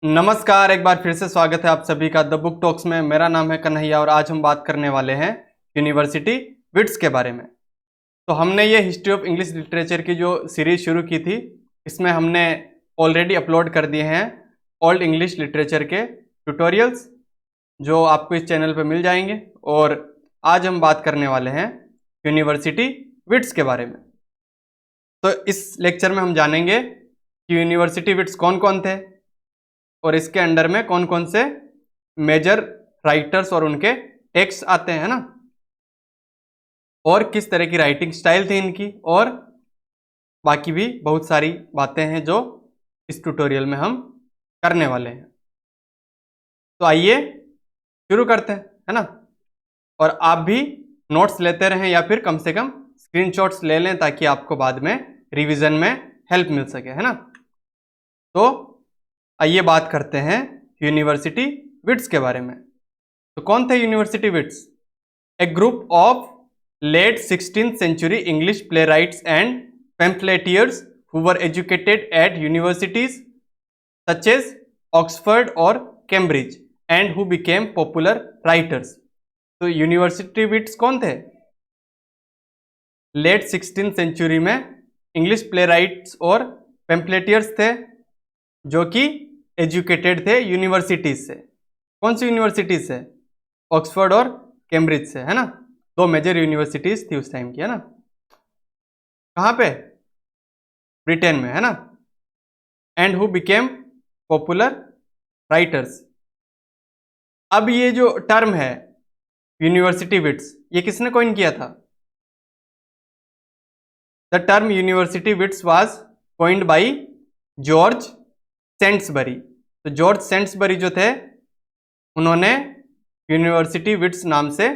नमस्कार, एक बार फिर से स्वागत है आप सभी का द बुक टॉक्स में। मेरा नाम है कन्हैया और आज हम बात करने वाले हैं यूनिवर्सिटी विट्स के बारे में। तो हमने ये हिस्ट्री ऑफ इंग्लिश लिटरेचर की जो सीरीज शुरू की थी, इसमें हमने ऑलरेडी अपलोड कर दिए हैं ओल्ड इंग्लिश लिटरेचर के ट्यूटोरियल्स, जो आपको इस चैनल पर मिल जाएंगे। और आज हम बात करने वाले हैं यूनिवर्सिटी विट्स के बारे में। तो इस लेक्चर में हम जानेंगे कि यूनिवर्सिटी विट्स कौन कौन थे और इसके अंडर में कौन कौन से मेजर राइटर्स और उनके टेक्स्ट आते हैं ना, और किस तरह की राइटिंग स्टाइल थी इनकी, और बाकी भी बहुत सारी बातें हैं जो इस ट्यूटोरियल में हम करने वाले हैं। तो आइए शुरू करते हैं, है ना। और आप भी नोट्स लेते रहें या फिर कम से कम स्क्रीनशॉट्स ले लें ताकि आपको बाद में रिवीजन में हेल्प मिल सके, है ना। तो आइए बात करते हैं यूनिवर्सिटी विट्स के बारे में। तो कौन थे university wits? A group of late 16th century English playwrights and pamphleteers who were educated at universities such as Oxford or Cambridge and who became popular writers. तो यूनिवर्सिटी विट्स कौन थे? Late 16th century में English play rights और पेम्पलेटियर्स थे जो कि educated थे universities से। कौन सी यूनिवर्सिटीज से? ऑक्सफोर्ड और कैम्ब्रिज से, है ना। दो मेजर यूनिवर्सिटीज थी उस टाइम की, है ना। कहाँ पे? ब्रिटेन में, है ना। And who became popular writers. अब ये जो टर्म है यूनिवर्सिटी विट्स, ये किसने कॉइन किया था? The term university wits was coined by George Saintsbury. तो जॉर्ज सेंट्सबरी जो थे, उन्होंने यूनिवर्सिटी विट्स नाम से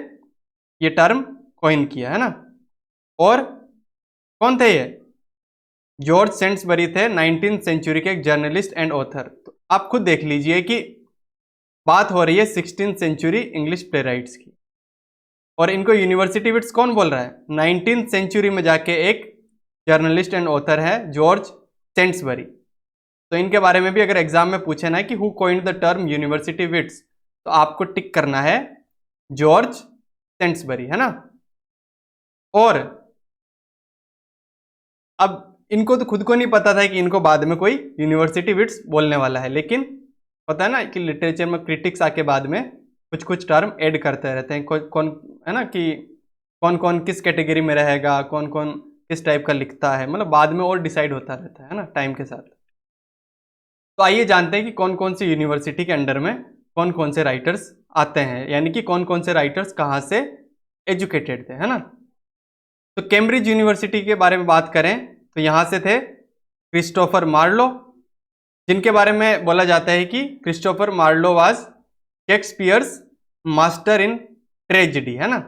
ये टर्म कॉइन किया, है ना। और कौन थे ये? जॉर्ज सेंट्सबरी थे 19th सेंचुरी के एक जर्नलिस्ट एंड ऑथर। तो आप खुद देख लीजिए कि बात हो रही है 16th century English play rights की, और इनको यूनिवर्सिटी विट्स कौन बोल रहा है? 19th सेंचुरी में जाके एक जर्नलिस्ट एंड ऑथर है जॉर्ज सेंट्सबरी। तो इनके बारे में भी अगर एग्जाम में पूछे ना कि who coined the term university wits, तो आपको टिक करना है जॉर्ज सेंट्सबरी, है ना। और अब इनको तो खुद को नहीं पता था कि इनको बाद में कोई यूनिवर्सिटी विट्स बोलने वाला है, लेकिन पता है ना कि लिटरेचर में क्रिटिक्स आके बाद में कुछ कुछ टर्म ऐड करते रहते हैं। कौन है ना कि कौन कौन किस कैटेगरी में रहेगा, कौन कौन किस टाइप का लिखता है, मतलब बाद में और डिसाइड होता रहता है ना टाइम के साथ। तो आइए जानते हैं कि कौन कौन सी यूनिवर्सिटी के अंडर में कौन कौन से राइटर्स आते हैं, यानी कि कौन कौन से राइटर्स कहाँ से एजुकेटेड थे, है ना। तो कैम्ब्रिज यूनिवर्सिटी के बारे में बात करें तो यहाँ से थे क्रिस्टोफर मार्लो, जिनके बारे में बोला जाता है कि Christopher Marlowe was Shakespeare's master in tragedy, है ना।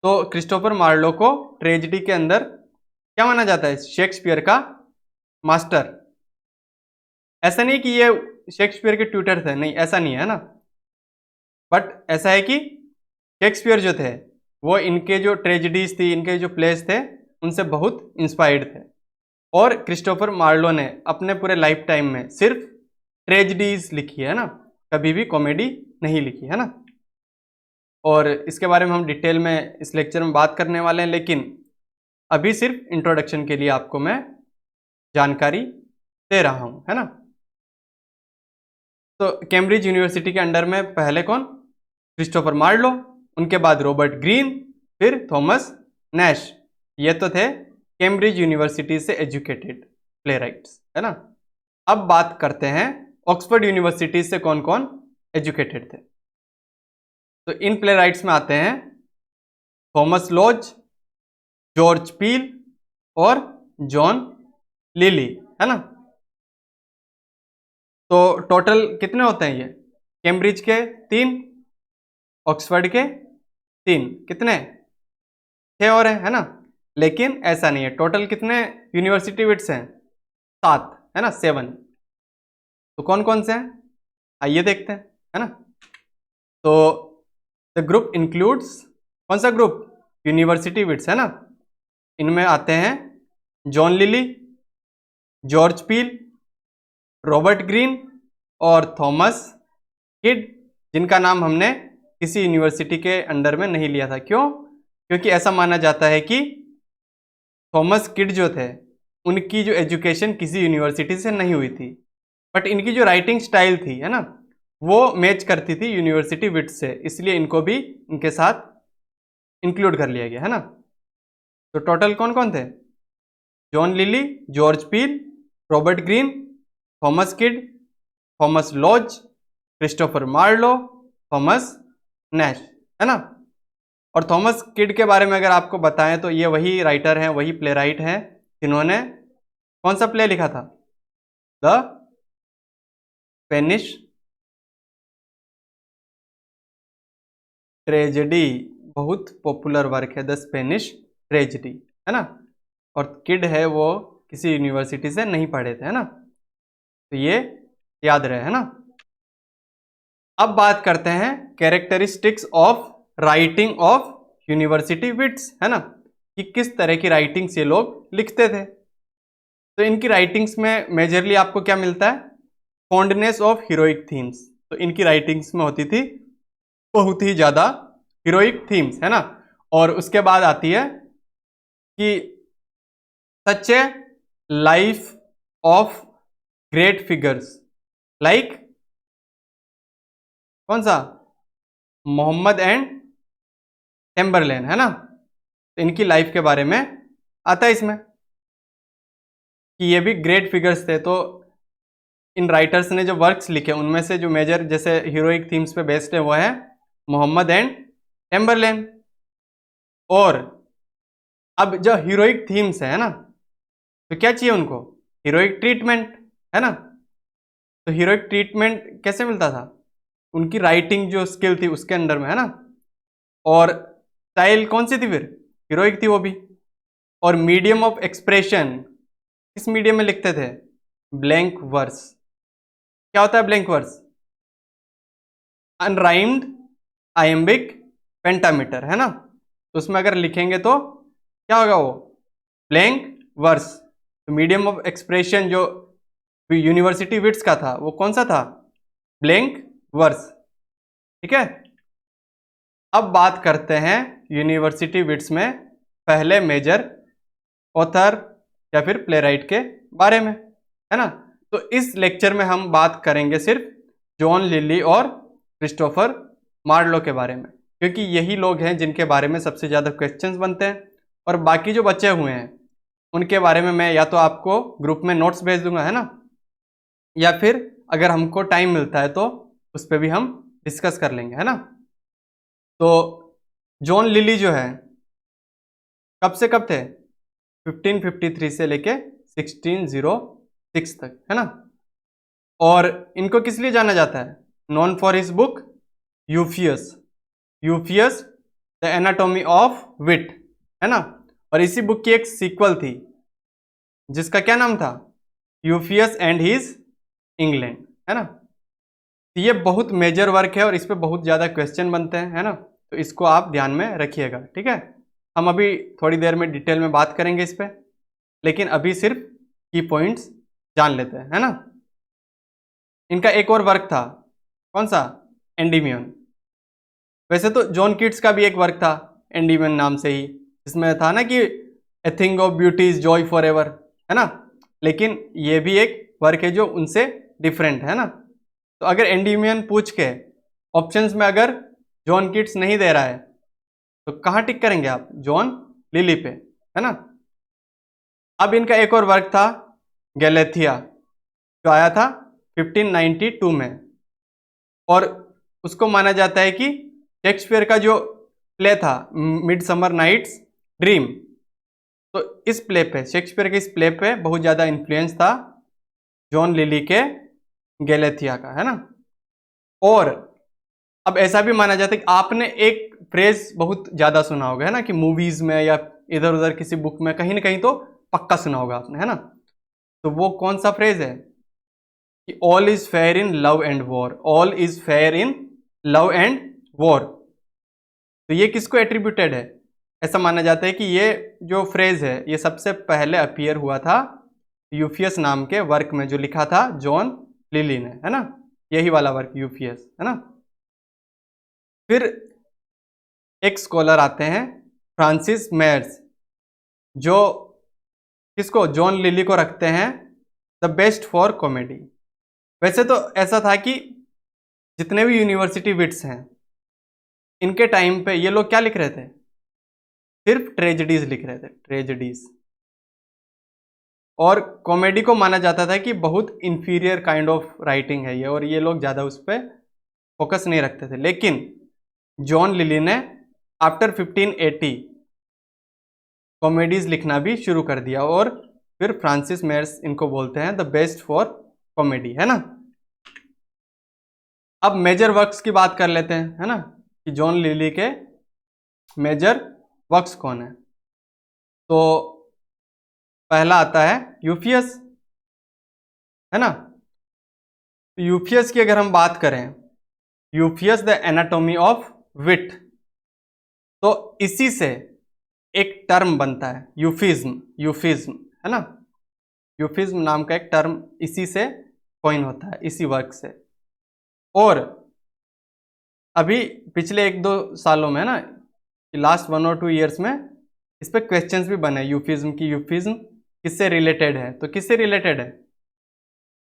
तो क्रिस्टोफर मार्लो को ट्रेजेडी के अंदर क्या माना जाता है? शेक्सपियर का मास्टर। ऐसा नहीं कि ये शेक्सपियर के ट्यूटर थे, नहीं, ऐसा नहीं है ना। बट ऐसा है कि शेक्सपियर जो थे वो इनके जो ट्रेजेडीज थी, इनके जो प्लेस थे, उनसे बहुत इंस्पायर्ड थे। और क्रिस्टोफर मार्लो ने अपने पूरे लाइफ टाइम में सिर्फ ट्रेजेडीज लिखी है ना, कभी भी कॉमेडी नहीं लिखी, है ना। और इसके बारे में हम डिटेल में इस लेक्चर में बात करने वाले हैं, लेकिन अभी सिर्फ इंट्रोडक्शन के लिए आपको मैं जानकारी दे रहा हूं, है ना। तो कैम्ब्रिज यूनिवर्सिटी के अंडर में पहले कौन? क्रिस्टोफर मार्लो, उनके बाद रॉबर्ट ग्रीन, फिर थॉमस नैश। ये तो थे कैम्ब्रिज यूनिवर्सिटी से एजुकेटेड प्ले राइट्स, है ना। अब बात करते हैं ऑक्सफोर्ड यूनिवर्सिटी से कौन कौन एजुकेटेड थे। तो इन प्ले राइट्स में आते हैं थॉमस लॉज, जॉर्ज पील और जॉन लिली, है ना। तो टोटल कितने होते हैं ये? कैम्ब्रिज के 3, ऑक्सफोर्ड के 3, कितने? 6 और है ना। लेकिन ऐसा नहीं है, टोटल कितने यूनिवर्सिटी विट्स हैं? 7, है ना, 7। तो कौन कौन से हैं आइए देखते हैं, है ना। तो द ग्रुप इंक्लूड्स, कौन सा ग्रुप? यूनिवर्सिटी विट्स, है ना। इनमें आते हैं John Lyly, George Peele, Robert green और थॉमस किड, जिनका नाम हमने किसी यूनिवर्सिटी के अंडर में नहीं लिया था। क्यों? क्योंकि ऐसा माना जाता है कि थॉमस किड जो थे उनकी जो एजुकेशन किसी यूनिवर्सिटी से नहीं हुई थी, बट इनकी जो राइटिंग स्टाइल थी, है ना, वो मैच करती थी यूनिवर्सिटी विट्स से, इसलिए इनको भी इनके साथ इंक्लूड कर लिया गया, है ना। तो टोटल कौन कौन थे? John Lyly, George Peele, Robert Greene, Thomas Kyd, Thomas Lodge, Christopher Marlowe, Thomas Nashe, है ना। और थॉमस किड के बारे में अगर आपको बताएं तो ये वही राइटर हैं, वही प्ले राइट हैं जिन्होंने कौन सा प्ले लिखा था? द स्पेनिश ट्रेजेडी, बहुत पॉपुलर वर्क है द स्पेनिश ट्रेजेडी, है ना। और किड है वो किसी यूनिवर्सिटी से नहीं पढ़े थे, है ना, तो ये याद रहे, है ना। अब बात करते हैं characteristics of writing of university wits, है ना, कि किस तरह की राइटिंग्स ये लोग लिखते थे। तो इनकी राइटिंग्स में मेजरली आपको क्या मिलता है? Fondness of heroic themes. तो इनकी राइटिंग्स में होती थी बहुत ही ज्यादा हीरोइक थीम्स, है ना। और उसके बाद आती है कि such a life of great figures like कौन सा? मोहम्मद एंड टेम्बरलेन, है ना। तो इनकी लाइफ के बारे में आता है इसमें कि ये भी ग्रेट फिगर्स थे। तो इन राइटर्स ने जो वर्क्स लिखे उनमें से जो मेजर जैसे हीरोइक थीम्स पे बेस्ड है वो है मोहम्मद एंड टेम्बरलेन। और अब जो हीरोइक थीम्स है ना, तो क्या चाहिए उनको? हीरोइक ट्रीटमेंट, है ना। तो हीरोइक ट्रीटमेंट कैसे मिलता था? उनकी राइटिंग जो स्किल थी उसके अंडर में, है ना। और स्टाइल कौन सी थी फिर? हीरोइक थी वो भी। और मीडियम ऑफ एक्सप्रेशन किस मीडियम में लिखते थे? Blank verse. क्या होता है blank verse? Unrhymed iambic pentameter, है ना। तो उसमें अगर लिखेंगे तो क्या होगा? वो ब्लैंक वर्स। तो मीडियम ऑफ एक्सप्रेशन जो यूनिवर्सिटी विट्स का था वो कौन सा था? ब्लैंक वर्स, ठीक है। अब बात करते हैं यूनिवर्सिटी विट्स में पहले मेजर ऑथर या फिर प्लेराइट के बारे में, है ना। तो इस लेक्चर में हम बात करेंगे सिर्फ जॉन लिली और क्रिस्टोफर मार्लो के बारे में, क्योंकि यही लोग हैं जिनके बारे में सबसे ज़्यादा क्वेश्चंस बनते हैं। और बाकी जो बचे हुए हैं उनके बारे में मैं या तो आपको ग्रुप में नोट्स भेज दूंगा, है ना, या फिर अगर हमको टाइम मिलता है तो उस पर भी हम डिस्कस कर लेंगे, है ना। तो जॉन लिली जो है कब से कब थे? 1553 से लेके 1606 तक, है ना। और इनको किस लिए जाना जाता है? Known for his book Euphues, Euphues the anatomy of wit, है ना। और इसी बुक की एक सीक्वल थी जिसका क्या नाम था? यूफियस एंड हिज इंग्लैंड, है ना। तो ये बहुत मेजर वर्क है और इस पे बहुत ज़्यादा क्वेश्चन बनते हैं, है ना। तो इसको आप ध्यान में रखिएगा, ठीक है। हम अभी थोड़ी देर में डिटेल में बात करेंगे इस पे, लेकिन अभी सिर्फ की पॉइंट्स जान लेते हैं, है ना। इनका एक और वर्क था, कौन सा? एंडीमियन। वैसे तो जॉन कीट्स का भी एक वर्क था एंडीमियन नाम से ही, जिसमें था ना कि a thing of beauty is Joy for ever, है ना। लेकिन ये भी एक वर्क है जो उनसे डिफरेंट है ना। तो अगर एंडीमियन पूछ के ऑप्शंस में अगर जॉन कीट्स नहीं दे रहा है तो कहाँ टिक करेंगे आप? जॉन लिली पे, है ना। अब इनका एक और वर्क था गैलेथिया, जो आया था 1592 में, और उसको माना जाता है कि शेक्सपियर का जो प्ले था मिडसमर नाइट्स ड्रीम, तो इस प्ले पे, शेक्सपियर के इस प्ले पे बहुत ज़्यादा इन्फ्लुएंस था जॉन लिली के गैलेथिया का, है ना। और अब ऐसा भी माना जाता है कि आपने एक फ्रेज बहुत ज़्यादा सुना होगा, है ना, कि मूवीज़ में या इधर उधर किसी बुक में कहीं ना कहीं तो पक्का सुना होगा आपने, है ना। तो वो कौन सा फ्रेज है? कि all is fair in love and war, all is fair in love and war. तो ये किसको एट्रीब्यूटेड है? ऐसा माना जाता है कि ये जो फ्रेज है ये सबसे पहले अपीयर हुआ था यूफियस नाम के वर्क में, जो लिखा था जॉन लिली ने, है ना। यही वाला वर्क यूफियस, है ना। फिर एक स्कॉलर आते हैं फ्रांसिस मेयर्स, जो किसको, जॉन लिली को रखते हैं द बेस्ट फॉर कॉमेडी। वैसे तो ऐसा था कि जितने भी यूनिवर्सिटी विट्स हैं, इनके टाइम पे ये लोग क्या लिख रहे थे, सिर्फ ट्रेजेडीज लिख रहे थे, ट्रेजेडीज। और कॉमेडी को माना जाता था कि बहुत इंफीरियर काइंड ऑफ राइटिंग है ये, और ये लोग ज़्यादा उस पर फोकस नहीं रखते थे। लेकिन जॉन लिली ने आफ्टर 1580 कॉमेडीज लिखना भी शुरू कर दिया, और फिर फ्रांसिस मेयर्स इनको बोलते हैं द बेस्ट फॉर कॉमेडी, है ना। अब मेजर वर्क्स की बात कर लेते हैं, है ना, कि जॉन लिली के मेजर वर्क्स कौन है। तो पहला आता है यूफियस, है ना। यूफियस की अगर हम बात करें, यूफियस द एनाटॉमी ऑफ विट, तो इसी से एक टर्म बनता है यूफिज्म, यूफिज्म, है ना। यूफिज्म नाम का एक टर्म इसी से कॉइन होता है, इसी वर्क से। और अभी पिछले 1-2 सालों में, है ना, लास्ट 1 और 2 ईयर्स में इस पे क्वेश्चंस भी बने यूफिज्म की, यूफिज्म किससे रिलेटेड है, तो किससे रिलेटेड है,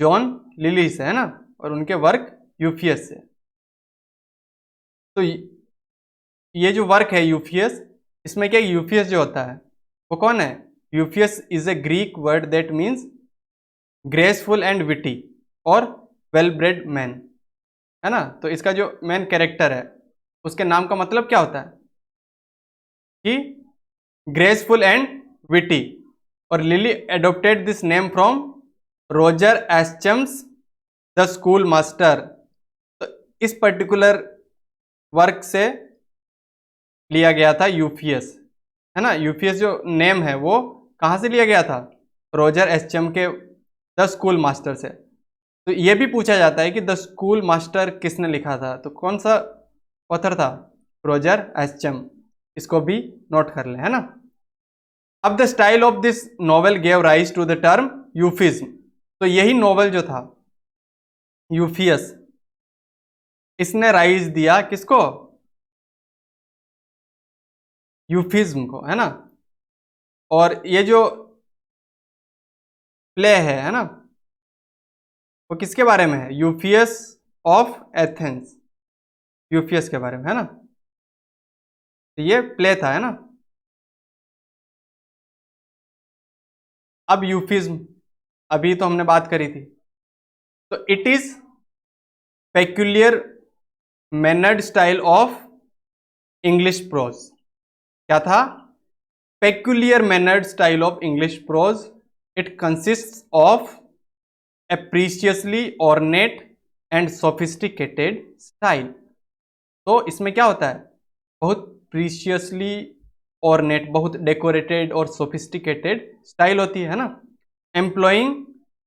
जॉन लिली से, है ना, और उनके वर्क यूफियस से। तो ये जो वर्क है यूफियस, इसमें क्या, यूफियस जो होता है वो कौन है, Euphues is a Greek word that means graceful and witty और वेल ब्रेड मैन, है ना। तो इसका जो मेन कैरेक्टर है, उसके नाम का मतलब क्या होता है कि ग्रेसफुल एंड विटी। और Lyly adopted this name from Roger Ascham's the schoolmaster. तो इस पर्टिकुलर वर्क से लिया गया था यूफियस, है ना। यूफियस जो नेम है वो कहाँ से लिया गया था, रोजर एस्चम के द स्कूल मास्टर से। तो ये भी पूछा जाता है कि द स्कूल मास्टर किसने लिखा था, तो कौन सा ऑथर था, रोजर एस्चम। इसको भी नोट कर लें, है ना। अब the style of this novel gave rise to the term euphuism. तो यही नॉवेल जो था यूफियस, इसने राइज दिया किसको, यूफिज्म को, है ना। और ये जो प्ले है ना, वो किसके बारे में है, यूफियस ऑफ एथेंस, यूफियस के बारे में, है ना। तो ये प्ले था, है ना। अब यूफिज्म, अभी तो हमने बात करी थी, तो it is peculiar mannered style of English prose. क्या था, peculiar mannered style of English prose. It consist of a preciously ornate and sophisticated style. तो इसमें क्या होता है, बहुत प्रीशियसली ऑर्नेट, बहुत डेकोरेटेड और सोफिस्टिकेटेड स्टाइल होती है ना। Employing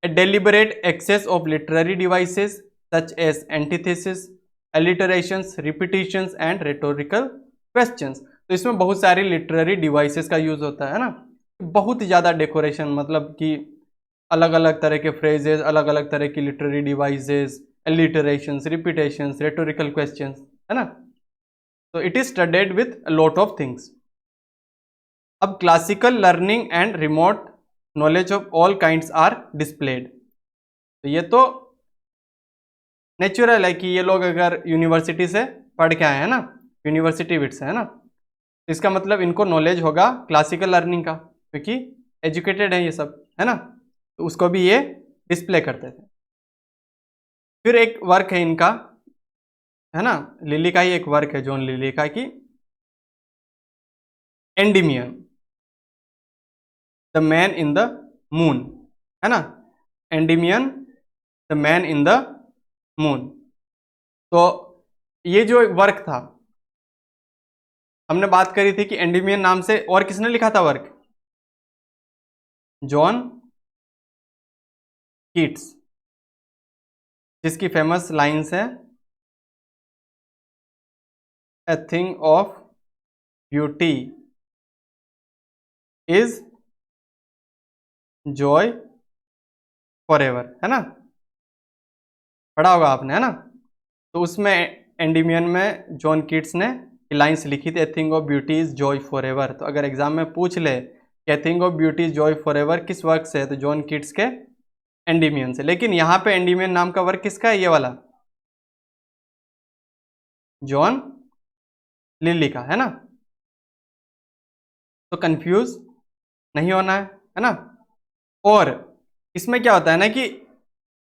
a deliberate excess of literary devices such as antithesis, alliterations, repetitions and rhetorical questions. तो इसमें बहुत सारी लिटरेरी डिवाइसेस का यूज होता है ना, बहुत ज़्यादा डेकोरेशन, मतलब कि अलग अलग तरह के फ्रेजेस, अलग अलग तरह की literary devices, alliterations, repetitions, rhetorical questions, है ना। तो it is studied with lot of things. अब classical learning and remote knowledge of all kinds are displayed. तो ये तो नेचुरल है कि ये लोग अगर यूनिवर्सिटी से पढ़ के आए हैं ना, यूनिवर्सिटी विट से, है ना, इसका मतलब इनको नॉलेज होगा क्लासिकल लर्निंग का, क्योंकि एजुकेटेड है ये सब, है ना। तो उसको भी ये डिस्प्ले करते थे। फिर एक वर्क है इनका, है ना, लिली का ही एक वर्क है, जॉन लिली का, कि Endymion the man in the moon, है ना, Endymion the man in the moon. तो ये जो वर्क था, हमने बात करी थी कि एंडिमियन नाम से और किसने लिखा था वर्क, जॉन कीट्स, जिसकी फेमस लाइन्स है, a thing of beauty is Joy for ever, है ना। पढ़ा होगा आपने, है ना। तो उसमें एंडीमियन में जॉन कीट्स ने लाइन्स लिखी थी, a thing of beauty is Joy for ever. तो अगर एग्जाम में पूछ ले कि a thing of beauty is Joy for ever किस वर्क से है, तो जॉन कीट्स के एंडीमियन से। लेकिन यहाँ पे एंडीमियन नाम का वर्क किसका है, ये वाला जॉन लिली का, है ना। तो कंफ्यूज नहीं होना है ना। और इसमें क्या होता है ना कि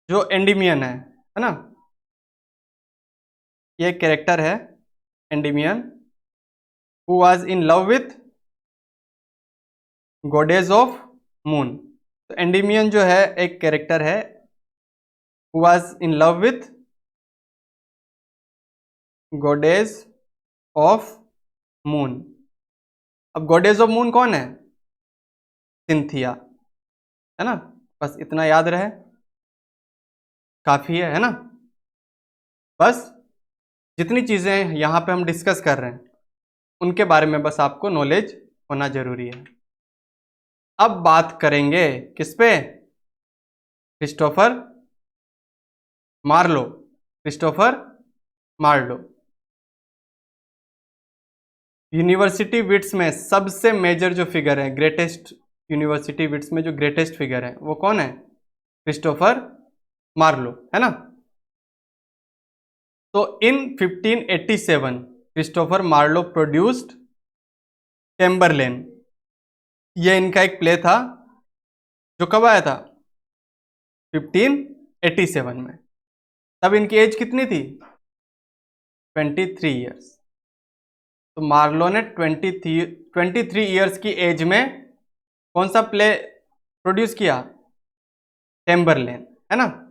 जो एंडीमियन है ना, ये कैरेक्टर है Endymion who was in love with goddess of moon. तो एंडीमियन जो है एक कैरेक्टर है who was in love with goddess of moon. अब गॉडेस ऑफ मून कौन है, सिंथिया, है ना। बस इतना याद रहे काफी है ना। बस जितनी चीजें यहां पे हम डिस्कस कर रहे हैं उनके बारे में बस आपको नॉलेज होना जरूरी है। अब बात करेंगे किस पे, Christopher Marlowe. Christopher Marlowe university wits में सबसे मेजर जो फिगर है, ग्रेटेस्ट यूनिवर्सिटी विट्स में जो ग्रेटेस्ट फिगर है वो कौन है, क्रिस्टोफर मार्लो, है ना। तो इन 1587 क्रिस्टोफर मार्लो प्रोड्यूस्ड टेम्बरलेन। ये इनका एक प्ले था जो कब आया था, 1587 में। तब इनकी एज कितनी थी, 23 ईयर्स। तो मार्लो ने 23 ईयर्स की एज में कौन सा प्ले प्रोड्यूस किया, टेम्बरलेन, है ना।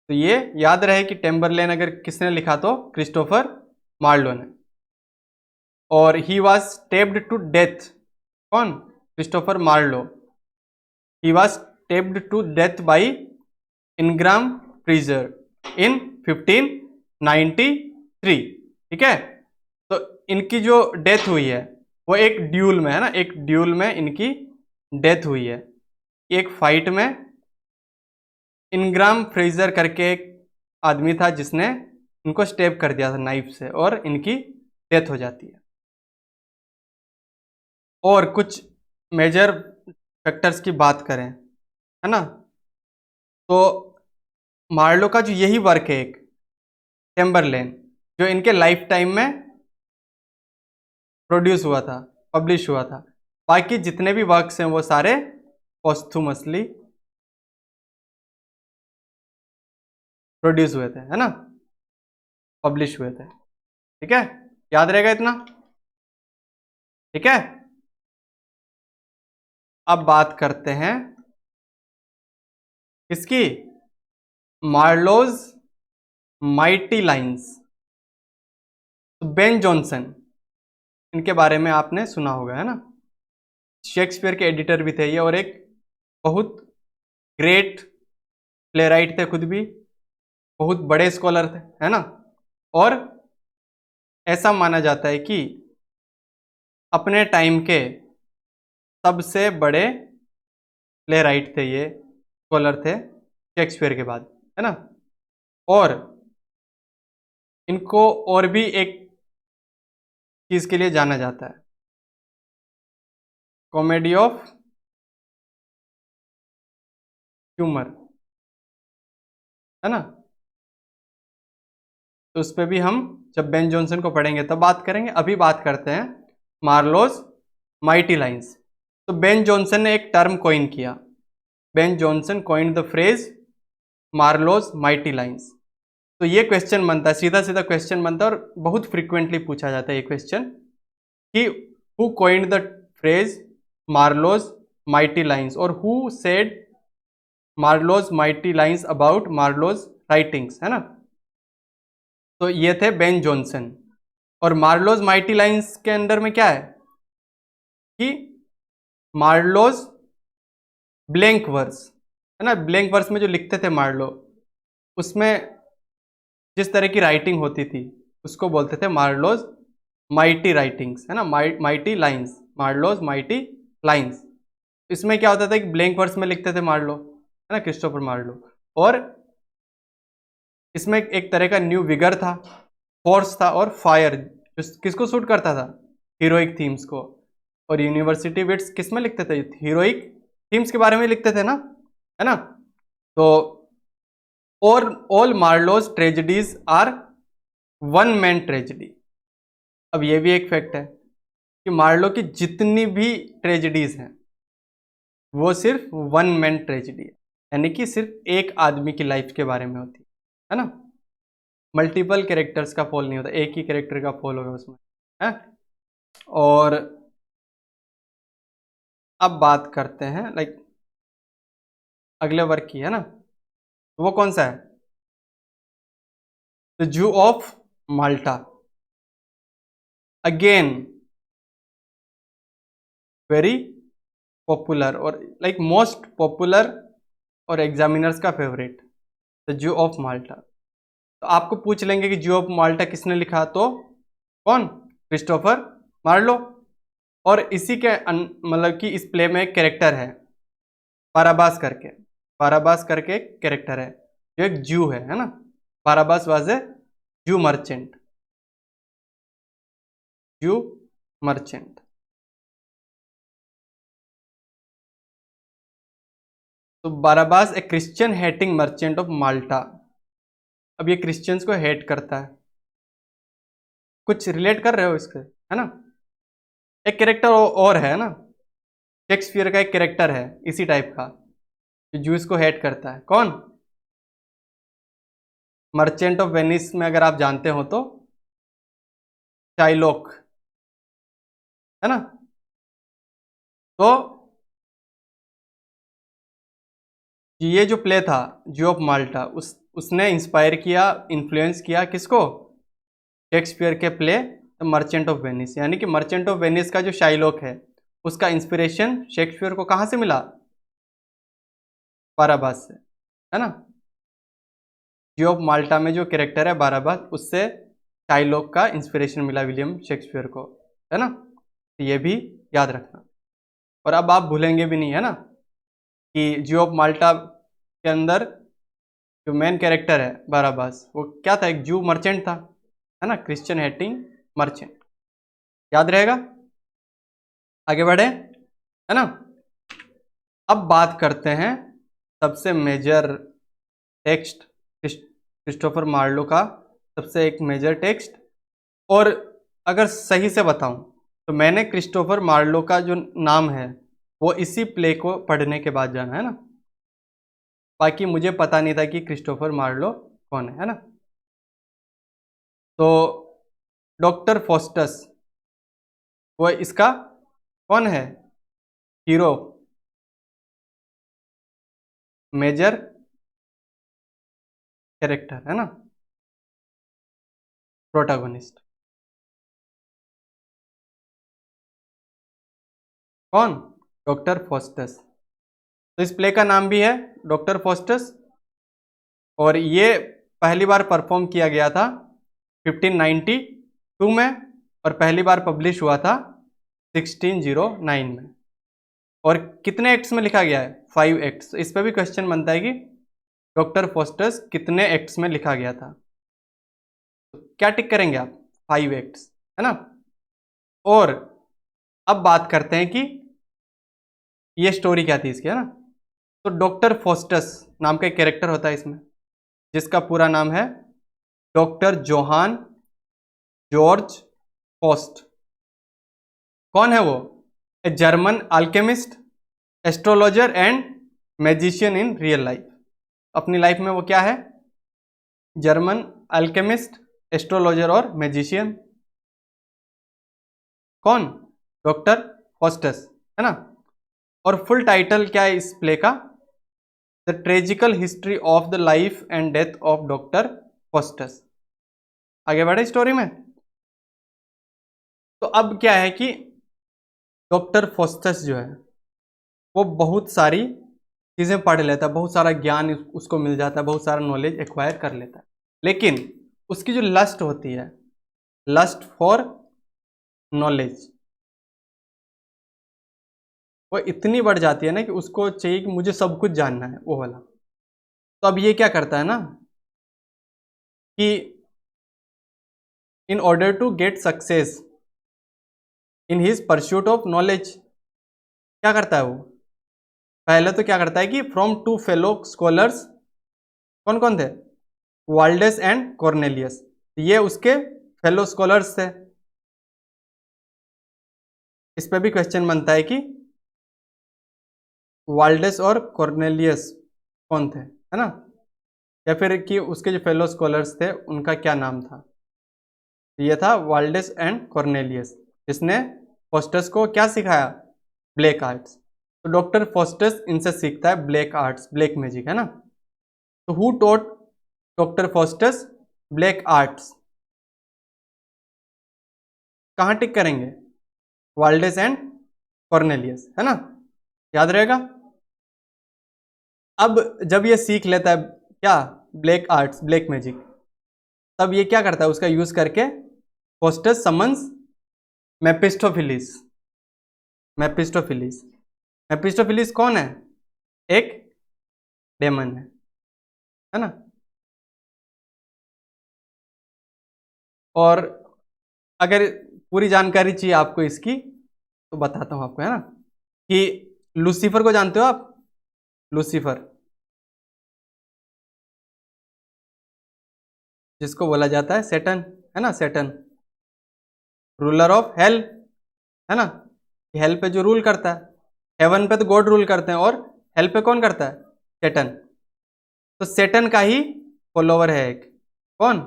तो ये याद रहे कि टेम्बरलेन अगर किसने लिखा तो क्रिस्टोफर मार्लो ने। और he was stabbed to death, कौन, Christopher Marlowe. He was stabbed to death by Ingram Frizer in 1593, ठीक है। तो इनकी जो डेथ हुई है वो एक ड्यूल में, है ना, एक ड्यूल में इनकी डेथ हुई है। एक फाइट में इनग्राम फ्रेजर करके एक आदमी था जिसने इनको स्टेप कर दिया था नाइफ से और इनकी डेथ हो जाती है। और कुछ मेजर फैक्टर्स की बात करें, है ना, तो मार्लो का जो यही वर्क है एक टेम्बरलेन, जो इनके लाइफ टाइम में प्रोड्यूस हुआ था, पब्लिश हुआ था। बाकी जितने भी वर्क्स हैं वो सारे पोस्थुमसली प्रोड्यूस हुए थे, है ना, पब्लिश हुए थे, ठीक है। याद रहेगा इतना, ठीक है। अब बात करते हैं इसकी Marlowe's mighty lines. Ben Jonson, इनके बारे में आपने सुना होगा, है ना। शेक्सपियर के एडिटर भी थे ये और एक बहुत ग्रेट प्लेराइट थे, खुद भी बहुत बड़े स्कॉलर थे, है ना। और ऐसा माना जाता है कि अपने टाइम के सबसे बड़े प्लेराइट थे ये, स्कॉलर थे शेक्सपियर के बाद, है ना। और इनको और भी एक चीज के लिए जाना जाता है, कॉमेडी ऑफ ह्यूमर, है ना। तो उस पर भी हम जब बेन जॉनसन को पढ़ेंगे तब बात करेंगे। अभी बात करते हैं मार्लोस माइटी लाइंस। तो बेन जॉनसन ने एक टर्म कॉइन किया, Ben Jonson coined the phrase Marlowe's mighty lines. तो ये क्वेश्चन बनता है, सीधा सीधा क्वेश्चन बनता है और बहुत फ्रीक्वेंटली पूछा जाता है ये क्वेश्चन कि who coined the phrase Marlowe's mighty lines और who said Marlowe's mighty lines about Marlowe's writings, है ना। तो ये थे बेन जॉनसन। और मार्लोस माइटी लाइंस के अंदर में क्या है कि मार्लोस ब्लैंक वर्स, है ना, ब्लैंक वर्स में जो लिखते थे मार्लो, उसमें जिस तरह की राइटिंग होती थी उसको बोलते थे मार्लोस माइटी राइटिंग्स, है ना, mighty lines, Marlowe's mighty lines. इसमें क्या होता था कि ब्लैंक वर्स में लिखते थे मार्लो, है ना, क्रिस्टोफर मार्लो। और इसमें एक तरह का न्यू विगर था, फोर्स था और फायर, किसको सूट करता था? हीरोइक थीम्स को। और यूनिवर्सिटी विट्स किस में लिखते थे? हीरोइक थीम्स के बारे में लिखते थे ना, है ना। तो और all Marlowe's tragedies are one man tragedy. अब ये भी एक फैक्ट है कि मार्लो की जितनी भी ट्रेजेडीज हैं वो सिर्फ वन मैन ट्रेजेडी है, यानी कि सिर्फ एक आदमी की लाइफ के बारे में होती है ना। मल्टीपल कैरेक्टर्स का फॉल नहीं होता, एक ही कैरेक्टर का फॉल होगा उसमें, है। और अब बात करते हैं लाइक अगले वर्क की, है ना। तो वो कौन सा है? The zoo of Malta. Again very popular और लाइक मोस्ट पॉपुलर और एग्जामिनर्स का फेवरेट, द जू ऑफ माल्टा। तो आपको पूछ लेंगे कि जू ऑफ माल्टा किसने लिखा, तो कौन? Christopher Marlowe. और इसी के मतलब कि इस प्ले में एक कैरेक्टर है बाराबास करके, बाराबास करके एक कैरेक्टर है जो एक जू है ना। बाराबास वाज ए जू मर्चेंट, जू मर्चेंट। तो Barabas a Christian hating merchant of Malta. अब ये क्रिश्चियंस को हेट करता है। कुछ रिलेट कर रहे हो इसके, है ना। एक कैरेक्टर और है ना, शेक्सपियर का एक कैरेक्टर है इसी टाइप का जो जूस को हेट करता है। कौन? मर्चेंट ऑफ वेनिस में अगर आप जानते हो तो शाइलॉक, है ना। तो ये जो प्ले था जू ऑफ माल्टा, उसने इंस्पायर किया, इन्फ्लुएंस किया किसको? शेक्सपियर के play the merchant of Venice. यानी कि मर्चेंट ऑफ वेनिस का जो शाइलॉक है उसका इंस्पिरेशन शेक्सपियर को कहाँ से मिला? बाराबास से, है ना। जू ऑफ माल्टा में जो कैरेक्टर है बाराबास, उससे शाइलॉक का इंस्पिरेशन मिला विलियम शेक्सपियर को, है ना। तो ये भी याद रखना। और अब आप भूलेंगे भी नहीं, है ना, कि जू ऑफ माल्टा के अंदर जो मेन कैरेक्टर है बाराबास, वो क्या था? एक जू मर्चेंट था, है ना, क्रिश्चियन हेटिंग मर्चेंट। याद रहेगा। आगे बढ़े, है ना। अब बात करते हैं सबसे मेजर टेक्स्ट, क्रिस्टोफर मार्लो का सबसे एक मेजर टेक्स्ट। और अगर सही से बताऊं तो मैंने क्रिस्टोफर मार्लो का जो नाम है वो इसी प्ले को पढ़ने के बाद जाना, है ना। बाकी मुझे पता नहीं था कि क्रिस्टोफर मार्लो कौन है ना। तो डॉक्टर फॉस्टस वो इसका कौन है? हीरो, मेजर कैरेक्टर, है ना, प्रोटागोनिस्ट। कौन? Doctor Faustus. तो इस प्ले का नाम भी है डॉक्टर फॉस्टस। और ये पहली बार परफॉर्म किया गया था 1592 में और पहली बार पब्लिश हुआ था 1609 में। और कितने एक्ट्स में लिखा गया है? 5 एक्ट्स। इस पर भी क्वेश्चन बनता है कि डॉक्टर फॉस्टस कितने एक्ट्स में लिखा गया था, तो क्या टिक करेंगे आप? 5 एक्ट्स, है ना। और अब बात करते हैं कि ये स्टोरी क्या थी इसकी, है ना। तो डॉक्टर फॉस्टस नाम का एक कैरेक्टर होता है इसमें, जिसका पूरा नाम है डॉक्टर जोहान जॉर्ज फॉस्ट। कौन है वो? A German alchemist, astrologer and magician in real life. अपनी लाइफ में वो क्या है? जर्मन अल्केमिस्ट, एस्ट्रोलॉजर और मैजिशियन। कौन? डॉक्टर फॉस्टस, है ना। और फुल टाइटल क्या है इस प्ले का? The tragical history of the life and death of doctor Faustus. आगे बढ़े स्टोरी में। तो अब क्या है कि डॉक्टर फॉस्टस जो है वो बहुत सारी चीज़ें पढ़ लेता है, बहुत सारा ज्ञान उसको मिल जाता है, बहुत सारा नॉलेज एक्वायर कर लेता है। लेकिन उसकी जो लस्ट होती है, लस्ट फॉर नॉलेज, वो इतनी बढ़ जाती है ना कि उसको चाहिए कि मुझे सब कुछ जानना है, वो वाला। तो अब ये क्या करता है ना, कि in order to get success in his pursuit of knowledge, क्या करता है वो? पहले तो क्या करता है कि फ्रॉम टू फेलो स्कॉलर्स, कौन कौन थे? वाल्डेस एंड कॉर्नेलियस, ये उसके फेलो स्कॉलर्स थे। इस पे भी क्वेश्चन बनता है कि वाल्डेस और कॉर्नेलियस कौन थे, है ना, या फिर कि उसके जो फेलो स्कॉलर्स थे उनका क्या नाम था। ये था वाल्डेस एंड कॉर्नेलियस, जिसने फॉस्टस को क्या सिखाया? Black arts. तो डॉक्टर फॉस्टस इनसे सीखता है ब्लैक आर्ट्स, ब्लैक मैजिक, है ना। तो who taught doctor Faustus black arts? कहाँ टिक करेंगे? वाल्डेस एंड कॉर्नेलियस, है ना, याद रहेगा। अब जब ये सीख लेता है क्या? ब्लैक आर्ट्स, ब्लैक मैजिक, तब ये क्या करता है? उसका यूज करके फॉस्टस समन्स मेपिस्टोफिलिस। मेपिस्टोफिलिस, मेपिस्टोफिलिस कौन है? एक डेमन है ना। और अगर पूरी जानकारी चाहिए आपको इसकी तो बताता हूं आपको, है ना, कि लूसीफर को जानते हो आप? लूसीफर, जिसको बोला जाता है सैटर्न, है ना, सैटर्न रूलर ऑफ हेल, है ना, हेल पे जो रूल करता है। हेवन पे तो गॉड रूल करते हैं, और हेल पे कौन करता है? सैटर्न। तो सैटर्न का ही फॉलोवर है एक, कौन?